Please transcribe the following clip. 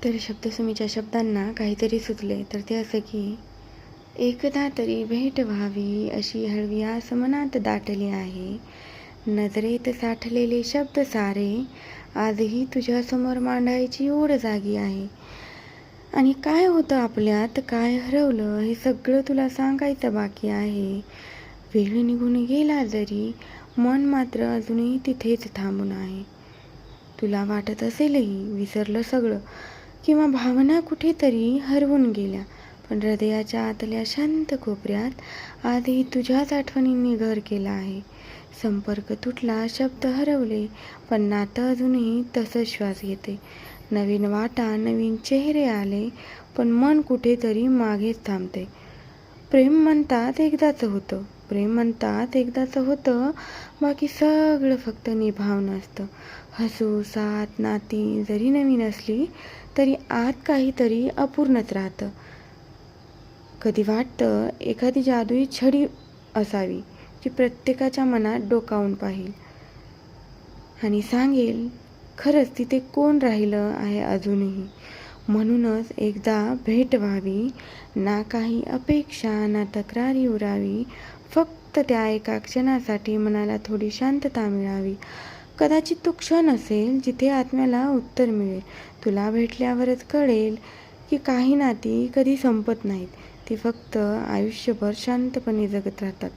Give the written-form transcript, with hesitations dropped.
तर शब्दसमीच्या शब्दांना काहीतरी सुचले तर ते असं की एकदा तरी भेट व्हावी अशी हळवी आस मनात दाटली आहे. नजरेत साठलेले शब्द सारे आजही तुझ्यासमोर मांडायची ओढ जागी आहे. आणि काय होतं आपल्यात, काय हरवलं हे सगळं तुला सांगायचं बाकी आहे. वेळ निघून गेला जरी मन मात्र अजूनही तिथेच थांबून आहे. तुला वाटत असेलही विसरलं सगळं किंवा भावना कुठेतरी हरवून गेल्या, पण हृदयाच्या आतल्या शांत कोपऱ्यात आजही तुझ्याच आठवणींनी घर केलं आहे. संपर्क तुटला, शब्द हरवले, पण नातं अजूनही तसंच श्वास घेते. नवीन वाटा, नवीन चेहरे आले, पण मन कुठेतरी मागेच थांबते. प्रेम म्हणतात एकदाचं होतं, बाकी सगळं फक्त निभावणं असतं. हसू, साथ, नाती जरी नवीन असली तरी आत काहीतरी अपूर्णच राहतं. कधी वाटतं एखादी जादुई छडी असावी जी प्रत्येकाच्या मनात डोकावून पाहिल आणि सांगेल खरंच तिथे कोण राहिलं आहे अजूनही. म्हणूनच एकदा भेट व्हावी, ना काही अपेक्षा ना तक्रारी उरावी, फक्त त्या एका क्षणासाठी मनाला थोडी शांतता मिळावी. कदाचित तो क्षण असेल जिथे आत्म्याला उत्तर मिळेल. तुला भेटल्यावरच कळेल की काही नाती कधी संपत नाहीत, ती फक्त आयुष्यभर शांतपणे जगत राहतात.